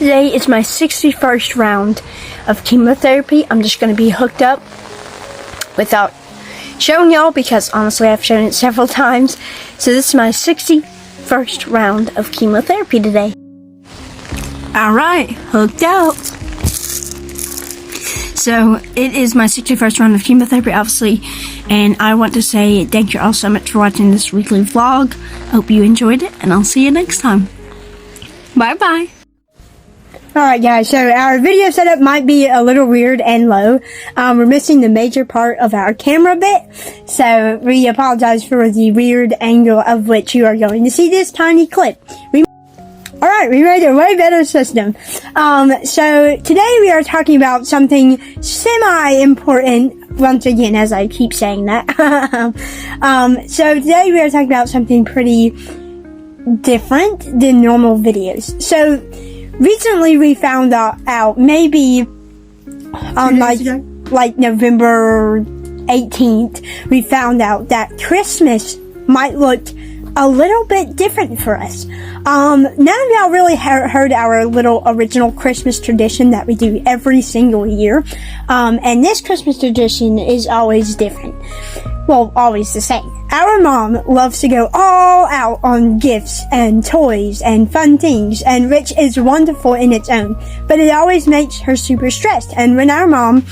Today is my 61st round of chemotherapy. I'm just going to be hooked up without showing y'all because honestly I've shown it several times. So this is my 61st round of chemotherapy today. Alright, hooked up. So it is my 61st round of chemotherapy obviously, and I want to say thank you all so much for watching this weekly vlog. Hope you enjoyed it, and I'll see you next time. Bye bye. Alright guys, so our video setup might be a little weird and low. We're missing the major part of our camera bit, so we apologize for the weird angle of which you are going to see this tiny clip. Alright, we made a way better system. So today we are talking about something semi-important, once again as I keep saying that. So today we are talking about something pretty different than normal videos. So recently we found out maybe on like November 18th, we found out that Christmas might look a little bit different for us. None of y'all really heard our little original Christmas tradition that we do every single year. And this Christmas tradition is always different. Well, always the same. Our mom loves to go all out on gifts and toys and fun things, and which is wonderful in its own, but it always makes her super stressed. And when our mom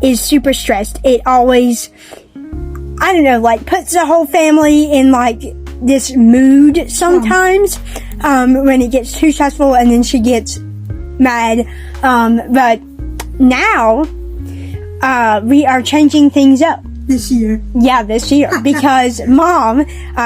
is super stressed, it always, I don't know, like puts the whole family in like this mood sometimes, when it gets too stressful, and then she gets mad. But now, we are changing things up. This year. Yeah, this year. Because Mom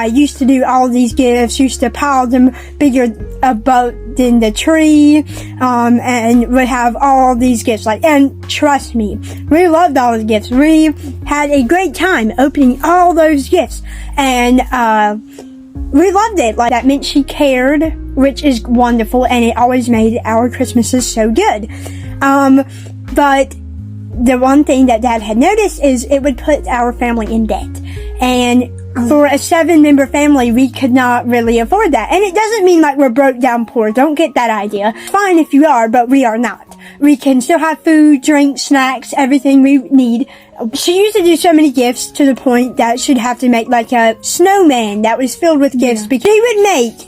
used to do all these gifts, used to pile them bigger about than the tree, and would have all these gifts. And trust me, we loved all the gifts. We had a great time opening all those gifts. And we loved it. That meant she cared, which is wonderful, and it always made our Christmases so good. But the one thing that Dad had noticed is it would put our family in debt. And for a 7-member family, we could not really afford that. And it doesn't mean like we're broke down poor. Don't get that idea. Fine if you are, but we are not. We can still have food, drinks, snacks, everything we need. She used to do so many gifts to the point that she'd have to make like a snowman that was filled with gifts. Because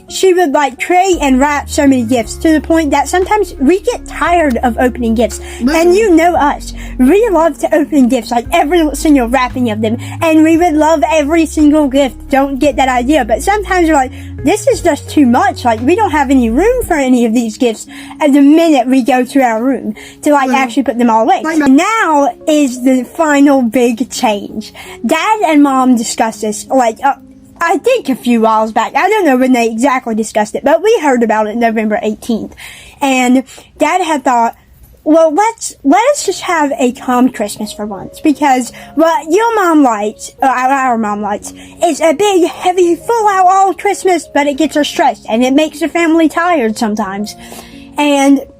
she would like create and wrap so many gifts to the point that sometimes we get tired of opening gifts. And you know us. We love to open gifts, like every single wrapping of them. And we would love every single gift. Don't get that idea. But sometimes we're like, this is just too much. Like, we don't have any room for any of these gifts at the minute we go to our room to like actually put them all away. Now is the final big change. Dad and Mom discussed this I think a few whiles back. I don't know when they exactly discussed it, but we heard about it November 18th. And Dad had thought, well, let us just have a calm Christmas for once, because what your mom likes, our mom likes, is a big, heavy, full out all Christmas, but it gets her stressed, and it makes the family tired sometimes.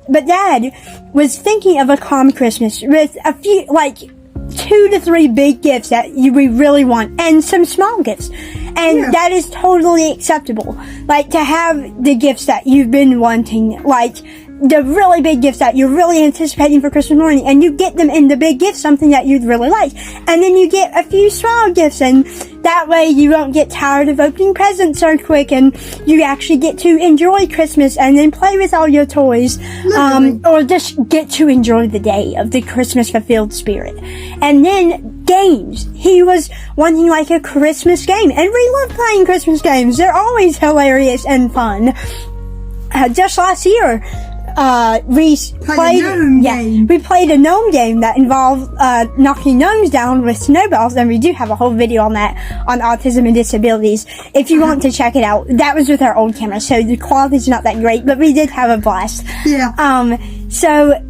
But Dad was thinking of a calm Christmas with a few, 2 to 3 big gifts that we really want, and some small gifts. And that is totally acceptable. To have the gifts that you've been wanting, the really big gifts that you're really anticipating for Christmas morning, and you get them in the big gift, something that you'd really like. And then you get a few small gifts, and that way you won't get tired of opening presents so quick, and you actually get to enjoy Christmas and then play with all your toys, or just get to enjoy the day of the Christmas fulfilled spirit. And then games. He was wanting a Christmas game, and we love playing Christmas games. They're always hilarious and fun. Just last year, we played a gnome game that involved knocking gnomes down with snowballs, and we do have a whole video on that on autism and disabilities if you want to check it out. That was with our old camera, so the quality's not that great, but we did have a blast. So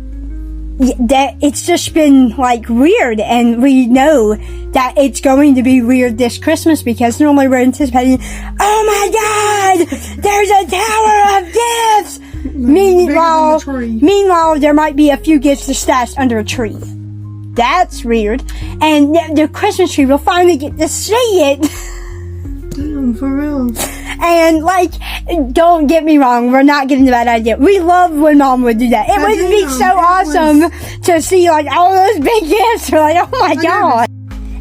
that it's just been weird, and we know that it's going to be weird this Christmas because normally we're anticipating, oh my god, there's a tower of gifts. Meanwhile, there might be a few gifts stashed under a tree. That's weird. And the Christmas tree, we'll finally get to see it. For real. And, like, don't get me wrong, we're not getting the bad idea. We love when Mom would do that. It would be so awesome to see, like, all those big gifts. We're like, oh my god.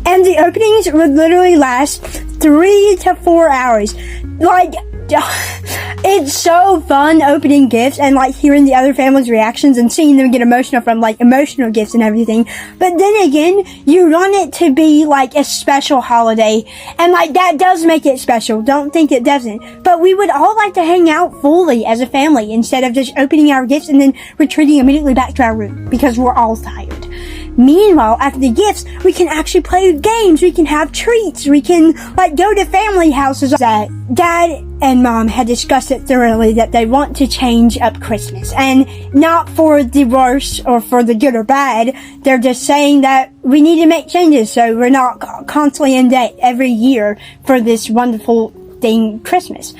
And the openings would literally last 3 to 4 hours. Like, it's so fun opening gifts and, like, hearing the other families' reactions and seeing them get emotional from, like, emotional gifts and everything. But then again, you want it to be, like, a special holiday. And, like, that does make it special. Don't think it doesn't. But we would all like to hang out fully as a family instead of just opening our gifts and then retreating immediately back to our room because we're all tired. Meanwhile, after the gifts, we can actually play games, we can have treats, we can, like, go to family houses. That Dad and Mom had discussed it thoroughly that they want to change up Christmas. And not for the worse or for the good or bad, they're just saying that we need to make changes so we're not constantly in debt every year for this wonderful thing, Christmas.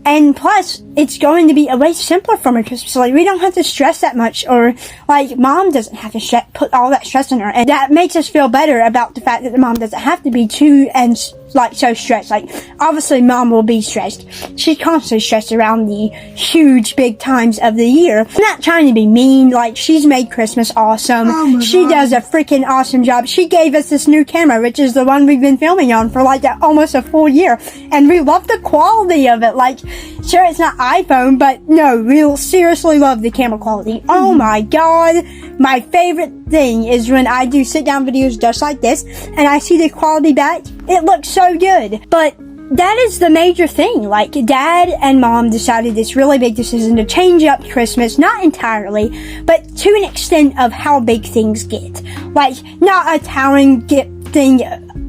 And plus, it's going to be a way simpler for my Christmas. Like, we don't have to stress that much, or, like, Mom doesn't have to put all that stress on her. And that makes us feel better about the fact that the Mom doesn't have to be too, and, like, so stressed. Like, obviously, Mom will be stressed. She's constantly stressed around the huge, big times of the year. I'm not trying to be mean. Like, she's made Christmas awesome. Oh she does a freaking awesome job. She gave us this new camera, which is the one we've been filming on for, like, almost a full year. And we love the quality of it. Like, sure, it's not iPhone, but no, we'll seriously love the camera quality. Oh my god. My favorite thing is when I do sit-down videos just like this, and I see the quality back. It looks so good. But that is the major thing. Like, Dad and Mom decided this really big decision to change up Christmas, not entirely, but to an extent of how big things get. Like, not a towering thing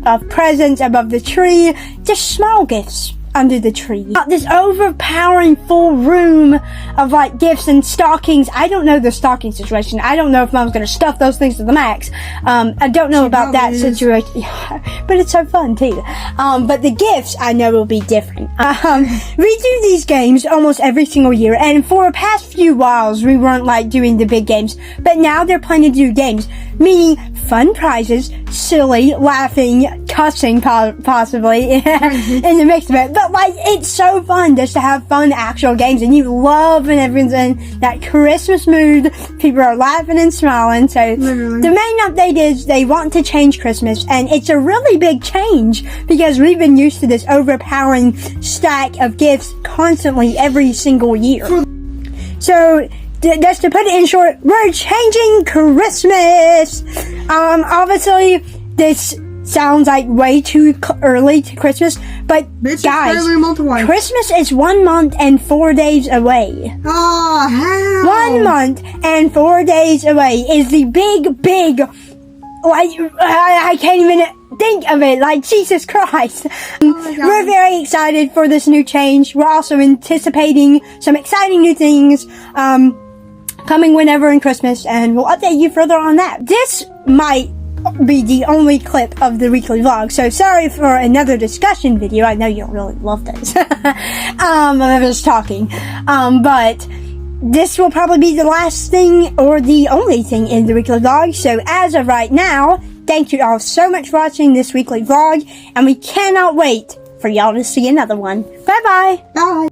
of presents above the tree, just small gifts under the tree. Not this overpowering full room of, like, gifts and stockings. I don't know the stocking situation. I don't know if Mom's gonna stuff those things to the max. I don't know about that situation. But it's so fun too. But the gifts I know will be different. We do these games almost every single year, and for the past few whiles we weren't, like, doing the big games, but now they're planning to do games, meaning fun prizes, silly, laughing, cussing possibly in the mix of it. But, like, it's so fun just to have fun actual games, and you love when everyone's in that Christmas mood. People are laughing and smiling. So Literally. The main update is they want to change Christmas, and it's a really big change because we've been used to this overpowering stack of gifts constantly every single year. So just to put it in short, we're changing Christmas. Obviously, this sounds like way too early to Christmas, but guys, Christmas is 1 month and 4 days away. Oh, hell. 1 month and 4 days away is the big, like, I can't even think of it. Like, Jesus Christ. We're very excited for this new change. We're also anticipating some exciting new things coming whenever in Christmas, and we'll update you further on that. This might be the only clip of the weekly vlog, so sorry for another discussion video. I know you don't really love this. I'm just talking. But this will probably be the last thing or the only thing in the weekly vlog. So as of right now, thank you all so much for watching this weekly vlog, and we cannot wait for y'all to see another one. Bye-bye. Bye.